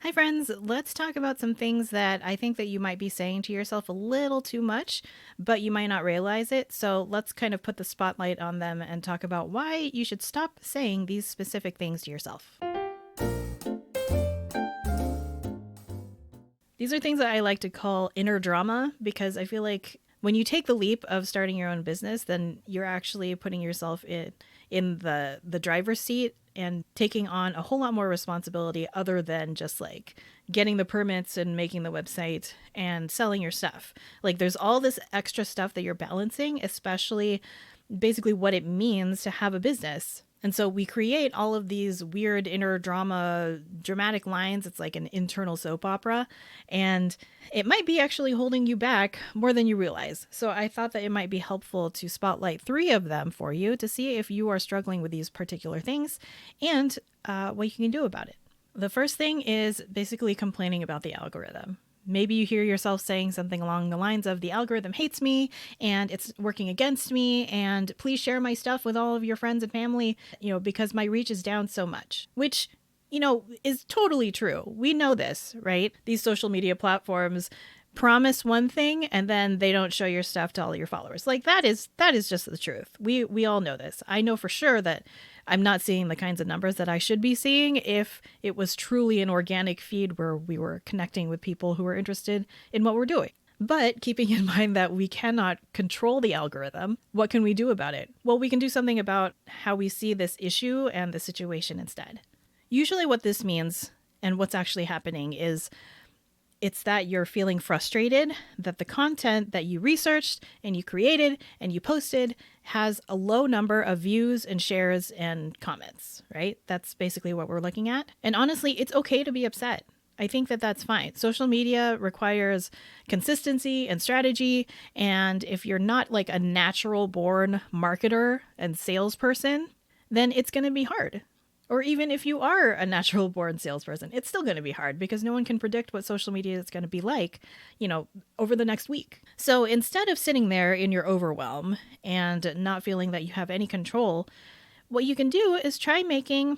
Hi friends, let's talk about some things that I think that you might be saying to yourself a little too much, but you might not realize it. So let's kind of put the spotlight on them and talk about why you should stop saying these specific things to yourself. These are things that I like to call inner drama because I feel like when you take the leap of starting your own business, then you're actually putting yourself in the driver's seat and taking on a whole lot more responsibility other than just like getting the permits and making the website and selling your stuff. Like there's all this extra stuff that you're balancing, especially basically what it means to have a business. And so we create all of these weird inner dramatic lines. It's like an internal soap opera. And it might be actually holding you back more than you realize. So I thought that it might be helpful to spotlight 3 of them for you to see if you are struggling with these particular things and what you can do about it. The first thing is basically complaining about the algorithm. Maybe you hear yourself saying something along the lines of the algorithm hates me and it's working against me and please share my stuff with all of your friends and family, because my reach is down so much, which, is totally true. We know this, right? These social media platforms promise one thing and then they don't show your stuff to all your followers. Like that is just the truth. We all know this. I know for sure that I'm not seeing the kinds of numbers that I should be seeing if it was truly an organic feed where we were connecting with people who were interested in what we're doing. But keeping in mind that we cannot control the algorithm, what can we do about it? Well, we can do something about how we see this issue and the situation instead. Usually what this means and what's actually happening is it's that you're feeling frustrated that the content that you researched and you created and you posted has a low number of views and shares and comments, right? That's basically what we're looking at. And honestly, it's okay to be upset. I think that that's fine. Social media requires consistency and strategy. And if you're not like a natural born marketer and salesperson, then it's going to be hard. Or even if you are a natural born salesperson, it's still going to be hard because no one can predict what social media is going to be like, over the next week. So instead of sitting there in your overwhelm and not feeling that you have any control, what you can do is try making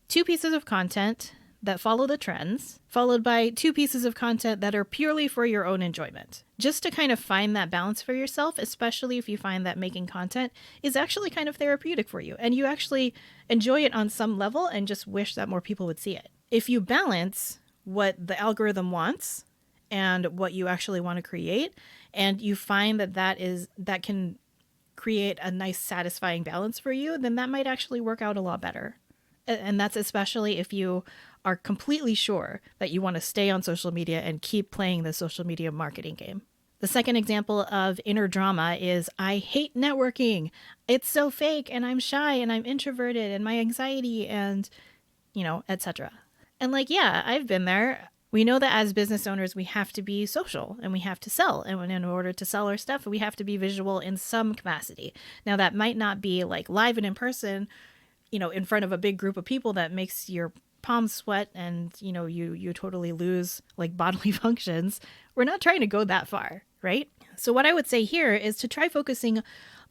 2 pieces of content that follow the trends, followed by 2 pieces of content that are purely for your own enjoyment. Just to kind of find that balance for yourself, especially if you find that making content is actually kind of therapeutic for you and you actually enjoy it on some level and just wish that more people would see it. If you balance what the algorithm wants and what you actually want to create, and you find that can create a nice satisfying balance for you, then that might actually work out a lot better. And that's especially if you are completely sure that you want to stay on social media and keep playing the social media marketing game. The second example of inner drama is I hate networking. It's so fake and I'm shy and I'm introverted and my anxiety and, etc. And yeah, I've been there. We know that as business owners, we have to be social and we have to sell. And in order to sell our stuff, we have to be visual in some capacity. Now, that might not be like live and in person, in front of a big group of people that makes your palms sweat and, you totally lose like bodily functions. We're not trying to go that far, right? So what I would say here is to try focusing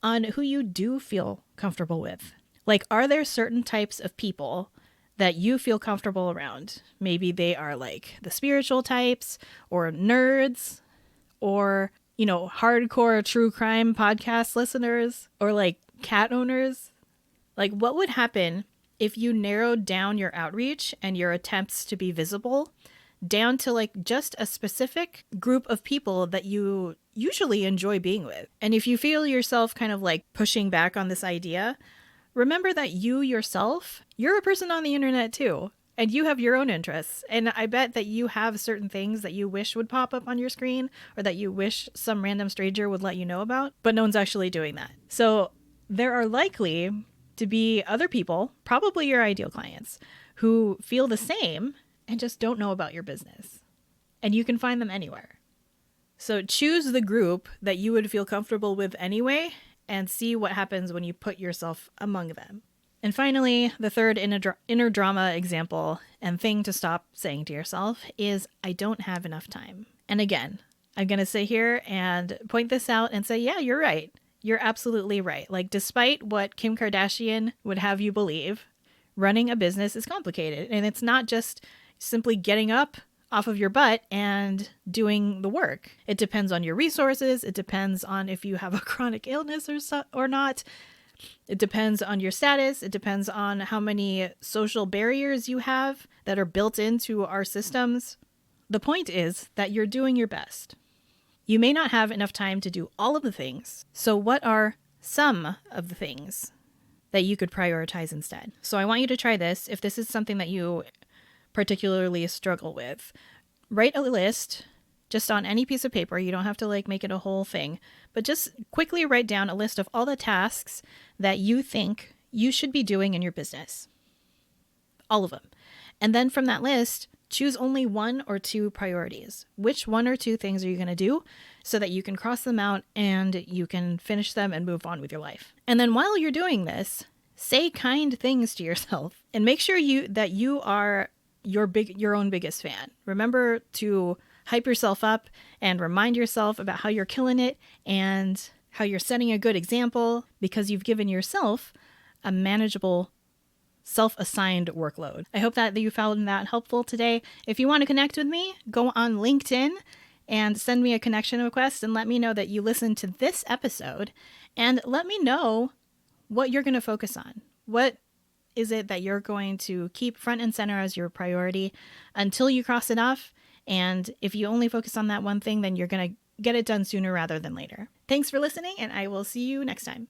on who you do feel comfortable with. Like, are there certain types of people that you feel comfortable around? Maybe they are like the spiritual types or nerds or, hardcore true crime podcast listeners or like cat owners. Like, what would happen if you narrowed down your outreach and your attempts to be visible down to like just a specific group of people that you usually enjoy being with? And if you feel yourself kind of like pushing back on this idea, remember that you yourself, you're a person on the internet too. And you have your own interests. And I bet that you have certain things that you wish would pop up on your screen or that you wish some random stranger would let you know about, but no one's actually doing that. So there are likely to be other people, probably your ideal clients, who feel the same and just don't know about your business. And you can find them anywhere. So choose the group that you would feel comfortable with anyway and see what happens when you put yourself among them. And finally, the third inner drama example and thing to stop saying to yourself is, I don't have enough time. And again, I'm going to sit here and point this out and say, yeah, you're right. You're absolutely right. Like, despite what Kim Kardashian would have you believe, running a business is complicated. And it's not just simply getting up off of your butt and doing the work. It depends on your resources. It depends on if you have a chronic illness or not. It depends on your status. It depends on how many social barriers you have that are built into our systems. The point is that you're doing your best. You may not have enough time to do all of the things. So what are some of the things that you could prioritize instead? So I want you to try this. If this is something that you particularly struggle with, write a list just on any piece of paper. You don't have to make it a whole thing, but just quickly write down a list of all the tasks that you think you should be doing in your business. All of them. And then from that list, choose only 1 or 2 priorities. Which 1 or 2 things are you going to do so that you can cross them out and you can finish them and move on with your life? And then while you're doing this, say kind things to yourself and make sure that you are your own biggest fan. Remember to hype yourself up and remind yourself about how you're killing it and how you're setting a good example because you've given yourself a manageable self-assigned workload. I hope that you found that helpful today. If you want to connect with me, go on LinkedIn and send me a connection request and let me know that you listened to this episode and let me know what you're going to focus on. What is it that you're going to keep front and center as your priority until you cross it off? And if you only focus on that one thing, then you're going to get it done sooner rather than later. Thanks for listening, and I will see you next time.